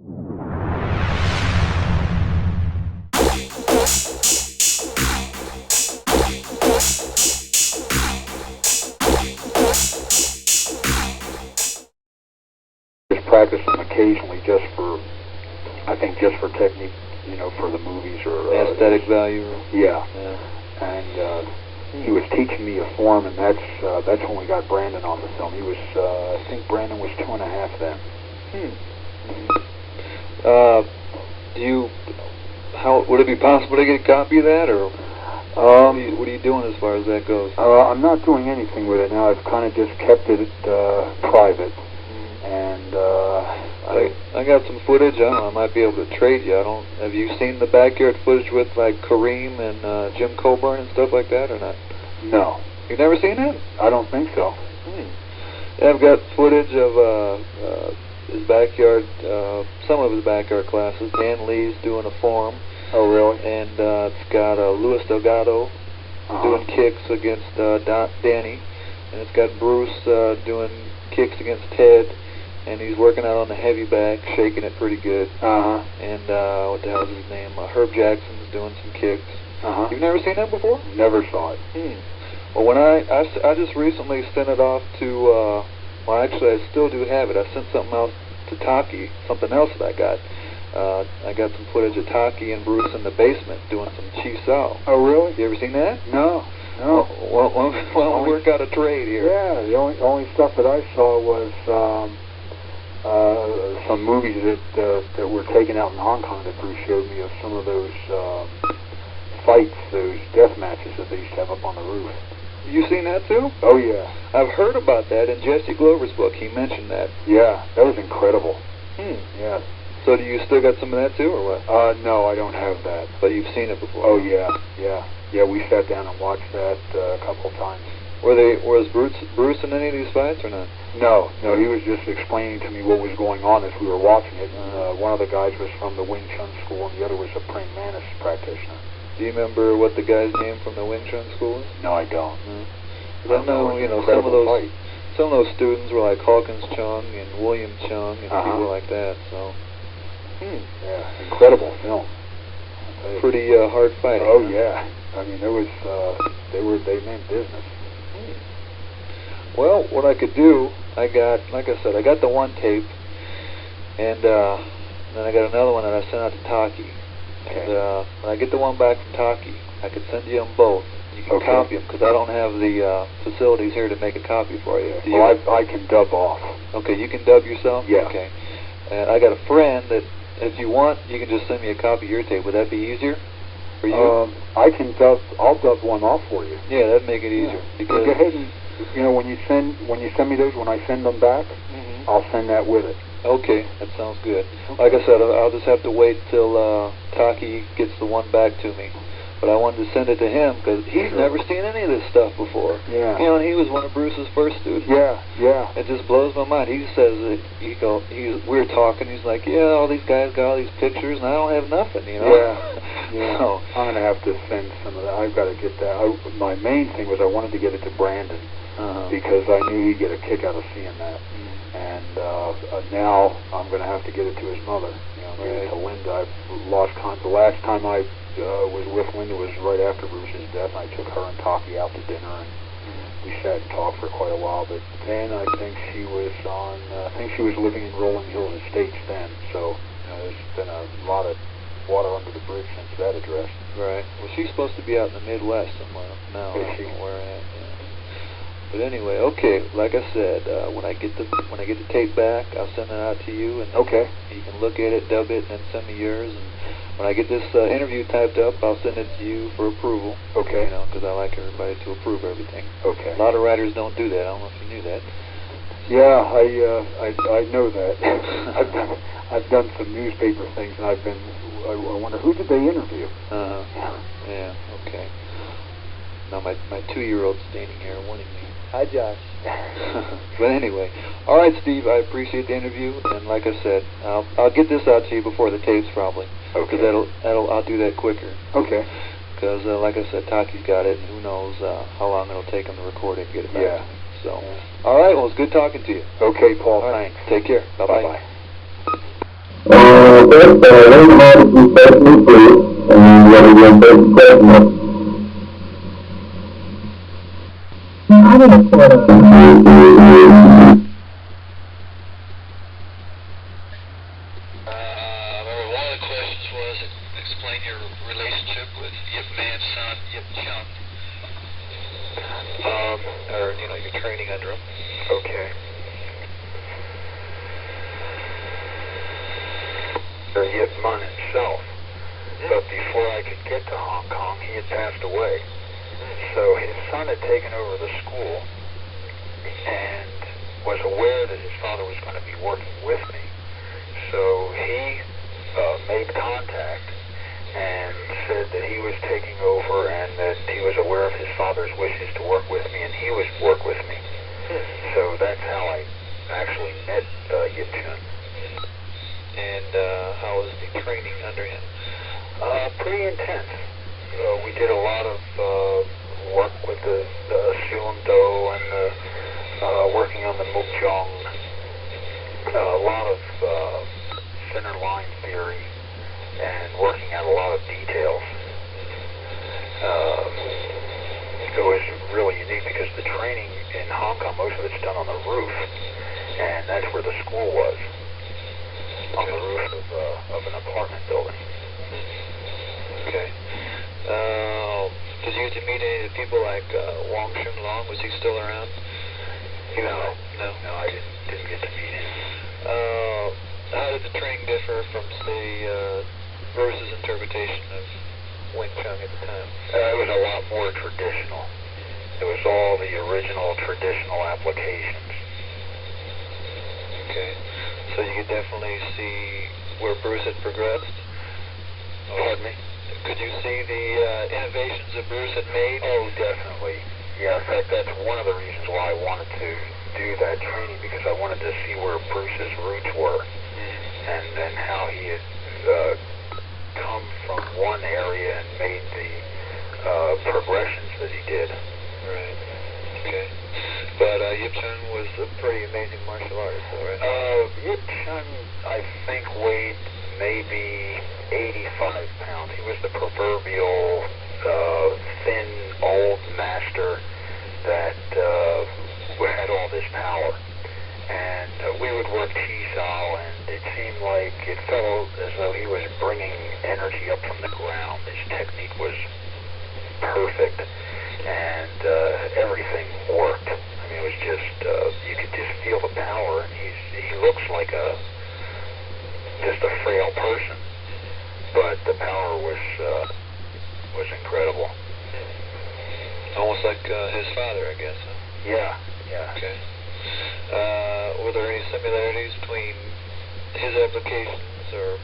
Just practice them occasionally, just for, I think, just for technique, you know, for the movies or aesthetic value. Yeah. And he was teaching me a form, and that's when we got Brandon on the film. He was, I think Brandon was 2.5 then. Would it be possible to get a copy of that, or what are you doing as far as that goes? I'm not doing anything with it now. I've kind of just kept it private, and I got some footage. I don't know, I might be able to trade you. Have you seen the backyard footage with like Kareem and Jim Coburn and stuff like that, or not? No. You've never seen that? I don't think so. Yeah, I've got footage of his backyard, some of his backyard classes. Dan Lee's doing a form. Oh, really? And it's got Luis Delgado doing kicks against Danny, and it's got Bruce doing kicks against Ted, and he's working out on the heavy back, shaking it pretty good. And what the hell is his name? Herb Jackson's doing some kicks. You've never seen that before? Never saw it. Well, when I just recently sent it off to, well, actually, I still do have it. I sent something out to Taki, something else that I got. I got some footage of Taki and Bruce in the basement doing some Chi Sao. Oh, really? You ever seen that? No. Well, we'll work out a trade here. Yeah, the only stuff that I saw was some movies that were taken out in Hong Kong that Bruce showed me of some of those fights, those death matches that they used to have up on the roof. You seen that too? Oh, yeah. I've heard about that in Jesse Glover's book. He mentioned that. Yeah, that was incredible. Yeah. So do you still got some of that too, or what? No, I don't have that. But you've seen it before? Oh, yeah. We sat down and watched that a couple of times. Was Bruce in any of these fights or not? No, he was just explaining to me what was going on as we were watching it. One of the guys was from the Wing Chun school, and the other was a praying mantis practitioner. Do you remember what the guy's name from the Wing Chun school is? No, I don't. I know, some of those students were like Hawkins Chung and William Chung and people like that. So, yeah, incredible film. Pretty hard fighting. Oh, yeah. I mean, there was they meant business. Well, what I could do, like I said, I got the one tape, and then I got another one that I sent out to Taki. And when I get the one back from Taki, I could send you them both. You can copy them, because I don't have the facilities here to make a copy for you. Well, I can dub off. Okay, you can dub yourself? Yeah. Okay. And I got a friend that, if you want, you can just send me a copy of your tape. Would that be easier for you? I'll dub one off for you. Yeah, that'd make it easier. Because go ahead and, when you send me those, when I send them back, I'll send that with it. Okay, that sounds good. Like I said, I'll just have to wait till Taki gets the one back to me. But I wanted to send it to him because he's never seen any of this stuff before. Yeah. And he was one of Bruce's first students. Yeah. It just blows my mind. He says that we were talking. He's like, yeah, all these guys got all these pictures, and I don't have nothing. Yeah. So I'm gonna have to send some of that. I've got to get that. My main thing was I wanted to get it to Brandon because I knew he'd get a kick out of seeing that. And now I'm going to have to get it to his mother. Get it to Linda. I've lost contact. The last time I was with Linda was right after Bruce's death. I took her and Taki out to dinner, and we sat and talked for quite a while. But then I think she was living in Rolling Hills Estates then. So there's been a lot of water under the bridge since that address. Right. Well, she's supposed to be out in the Midwest somewhere now. Is she? Where at? Yeah. But anyway, okay. Like I said, when I get the tape back, I'll send it out to you, and you can look at it, dub it, and then send me yours. And when I get this interview typed up, I'll send it to you for approval. Okay. Because I like everybody to approve everything. Okay. A lot of writers don't do that. I don't know if you knew that. Yeah, I know that. I've done some newspaper things, and I wonder who did they interview. Yeah. Okay. Now my 2-year-old's standing here warning me. Hi, Josh. But anyway, all right, Steve. I appreciate the interview, and like I said, I'll get this out to you before the tapes probably. Okay. Because I'll do that quicker. Okay. Because like I said, Taki's got it, and who knows how long it'll take him to record it and get it back to me. So, all right. Well, it's good talking to you. Okay, Paul. All right. Thanks. Take care. Bye-bye. Bye-bye. first, learn how to keep safely free, and what are your first questions? I didn't quit it. One of the questions was explain your relationship with Yip Man's son, Yip Chung. Or, you know, you're training under him. Okay. Yip Man himself, but before I could get to Hong Kong, he had passed away. So his son had taken over the school and was aware that his father was going to be working with me. So he made contact and said that he was taking over and that he was aware of his father's wishes to work with me and he would work with me. So that's how I actually met Yip Chun. And how was the training under him? Pretty intense. We did a lot of work with the Sulam Do and working on the Mukjong. A lot of center line theory and working out a lot of details. It was really unique because the training in Hong Kong, most of it's done on the roof, and that's where the school was, on the roof of an apartment building. Okay. Did you get to meet any of the people like Wong Shun Long? Was he still around? No, I didn't get to meet him. How did the training differ from, say, Bruce's interpretation of Wing Chun at the time? It was a lot more traditional. It was all the original traditional applications. Okay. So you could definitely see where Bruce had progressed? Pardon me? Could you see the innovations that Bruce had made? Oh, definitely. Yeah, in fact, that's one of the reasons why I wanted to do that training, because I wanted to see where Bruce's roots were and how he had come from one area and made the progressions that he did. Right. Okay. But Yip Chun was a pretty amazing martial artist, though, right? Yip Chun, I think, weighed maybe 85 pounds. He was the proverbial thin, old master that had all this power. And we would work Chi-Sao, and it seemed like it felt as though he was bringing energy up from the ground. His technique was perfect, and everything worked. I mean, it was just, you could just feel the power, and he looks like just a frail person, but the power was incredible. Almost like his father, I guess. Huh? Yeah. Okay. Were there any similarities between his applications or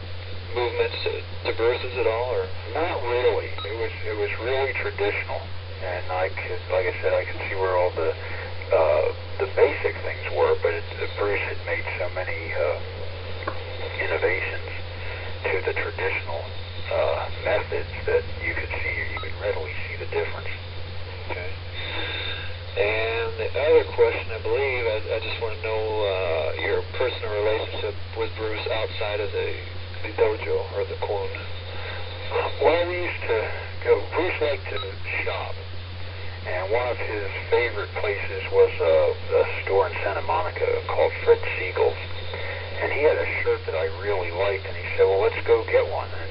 movements to Bruce's at all, or? Not really. It was really traditional, and like I said, I could see where all the basic things were, but Bruce had made so many innovations to the traditional methods that you could readily see the difference. Okay. And the other question, I believe, I just want to know your personal relationship with Bruce outside of the dojo or the Kwon. Well, we used to go. Bruce liked to shop, and one of his favorite places was a store in Santa Monica called Fred Siegel's. And he had a shirt that I really liked, and he said, well, let's go get one. And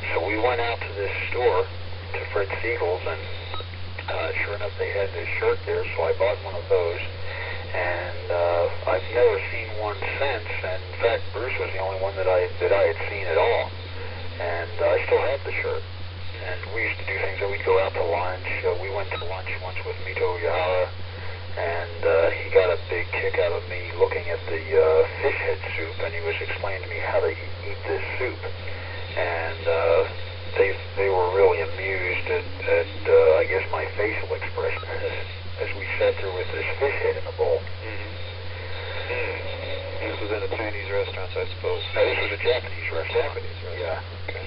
so we went out to this store, to Fred Siegel's, and sure enough, they had this shirt there, so I bought one of those. And I've never seen one since, and in fact, Bruce was the only one that I had seen at all. And I still have the shirt. And we used to do things, we'd go out to lunch. We went to lunch once with Mito Yahara, and he got a big kick out of me looking at the fish head soup, and he was explaining to me how to eat this soup. And they were really amused at I guess, my facial expression as we sat there with this fish head in the bowl. This was in a Chinese restaurant, I suppose. No, this was a Japanese restaurant. Japanese restaurant. Yeah. Okay.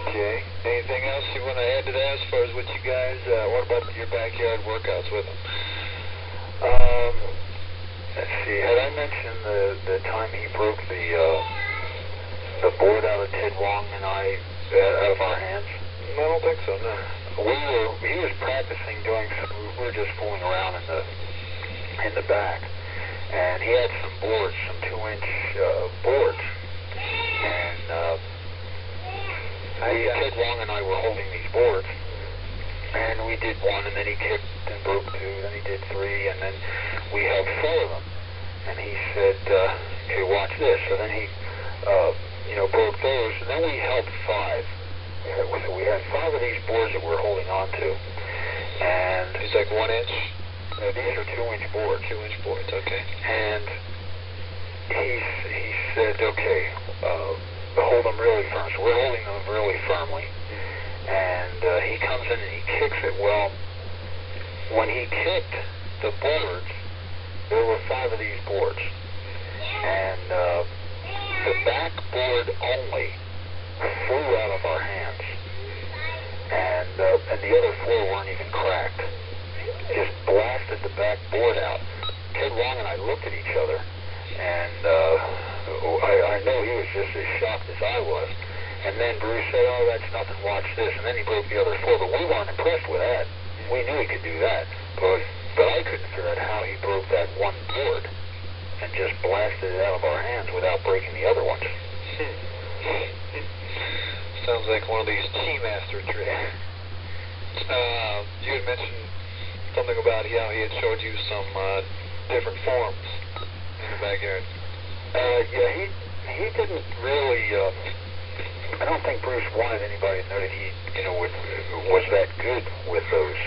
Okay. Anything else you want to add to that as far as what you guys, what about your backyard workouts with them? Let's see, had I mentioned the time he broke the the board out of Ted Wong and I out of our hands? I don't think so, no. He was practicing doing some, we were just fooling around in the back, and he had some boards, some 2-inch boards, and Ted Wong and I were holding these boards, and we did one, and then he kicked and broke 2, then he did 3, and then we held 4 of them, and he said, okay, watch this. So then he broke those, and then we held 5. So we had 5 of these boards that we're holding on to, and it's like 1 inch. These are 2-inch boards. 2-inch boards, okay. And he said, okay, hold them really firm. So we're holding them really firmly, and he comes in and he kicks it. Well, when he kicked the boards, there were 5 of these boards, and the backboard only flew out of our hands, and the other 4 weren't even cracked. Just blasted the backboard out. Ted Wong and I looked at each other, and I know he was just as shocked as I was. And then Bruce said, oh, that's nothing, watch this. And then he broke the other 4, but we weren't impressed with that. We knew he could do that, but I couldn't figure out how he broke that one board and just blasted it out of our hands without breaking the other ones. Sounds like one of these tea master tricks. You had mentioned something about how he had showed you some different forms in the backyard. Yeah, he didn't really. I don't think Bruce wanted anybody to know that he, was that good with those,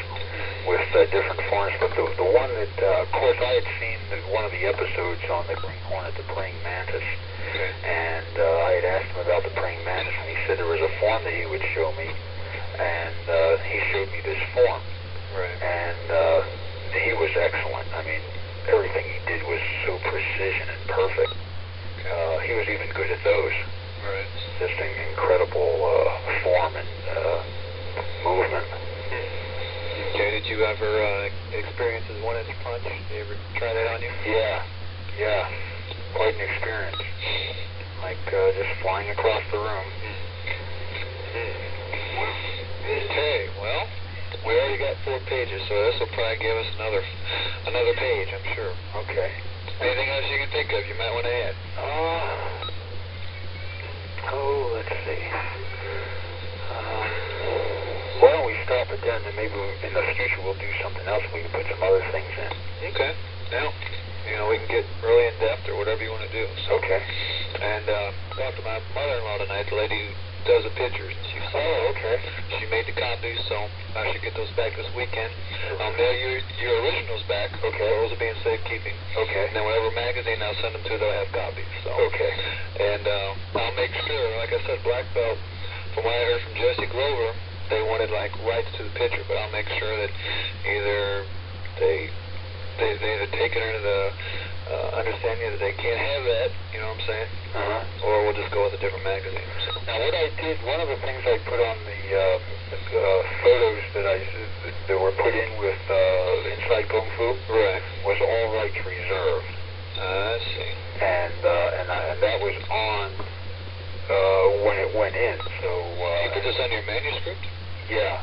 with different forms. But the one that, of course, I had seen one of the episodes on the green hornet, the praying mantis, and I had asked him about the praying mantis, and he said there was a form that he would show me, and he showed me this form. Right. And he was excellent. I mean, everything he did was so precision and perfect. He was even good at those. Right. Just an incredible form and movement. Okay, did you ever experience his 1-inch punch? Did you ever try that on you? Yeah. Quite an experience. Like just flying across the room. Okay, well, we already got 4 pages, so this will probably give us another page, I'm sure. Okay. Anything else you can think of you might want to add? Let's see. Why don't we stop it then, and maybe in the future we'll do something else. We can put some other things in. Okay. Now, we can get really in depth or whatever you want to do. So. Okay. And talked to my mother-in-law tonight, the lady who does the pictures. Okay. She made the copies, so I should get those back this weekend. I'll mail your originals back. Okay. Those will be in safekeeping. Okay. And then whatever magazine I'll send them to, they'll have copies. So. Okay. And I'll make sure, like I said, Black Belt, from what I heard from Jesse Glover, they wanted rights to the picture, but I'll make sure that either they either take it under the understanding that they can't have that, you know what I'm saying? Or we'll just go with a different magazine. So. Now, what I did, one of the things I put on the photos that were put in with Inside Kung Fu, right, was all rights reserved. I see. And that was on when it went in. So you put this on your manuscript? Yeah.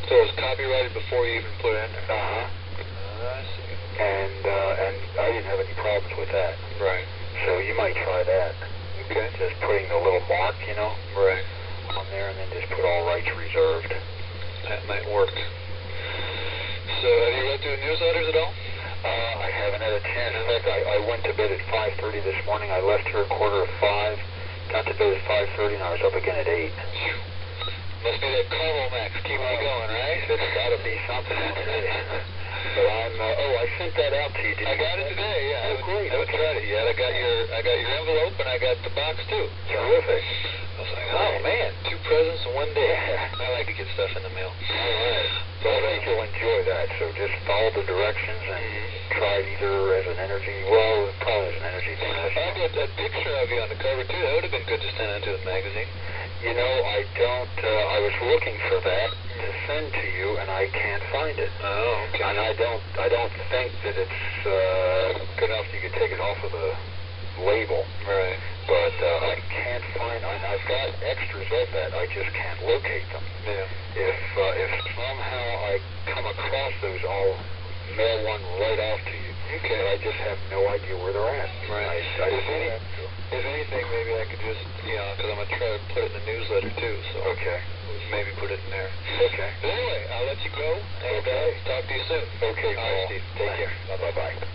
So it was copyrighted before you even put it in there? I see. And I didn't have any problems with that. Right. So you might try that. Okay. Just putting the little mark, right, on there, and then just put all rights reserved. That might work. So have you read through the newsletters at all? I haven't had a chance. In fact, I went to bed at 5:30 this morning. I left here at 5:15. Got to bed at 5:30, and I was up again at 8. Must be that Paul Bax keeping you going, right? It's got to be something. But I sent that out to you. I got it today. Yeah. Oh, great. I haven't tried it yet. I got your envelope and I got the box too. Terrific. I was like, oh man, 2 presents in one day. I like to get stuff in the mail. All right. So I think you'll enjoy that. So just follow the directions and try it either as an energy. Well, probably as an energy thing. I got that picture of you on the cover too. That would have been good to send into the magazine. I don't. I was looking for that to send to you, and I can't find it. Oh, okay. And I don't think that it's good enough you could take it off of the label. Right. But I can't I've got extras of that. I just can't locate them. Yeah. If somehow I come across those, I'll mail one right off to you. Okay. But I just have no idea where they're at. Right. If anything, maybe I could just, because I'm going to try to put it in the newsletter too, so Okay. maybe put it in there. Okay. But anyway, I'll let you go, and talk to you soon. Okay, All right, Paul. Steve. Take Bye. care. Bye-bye.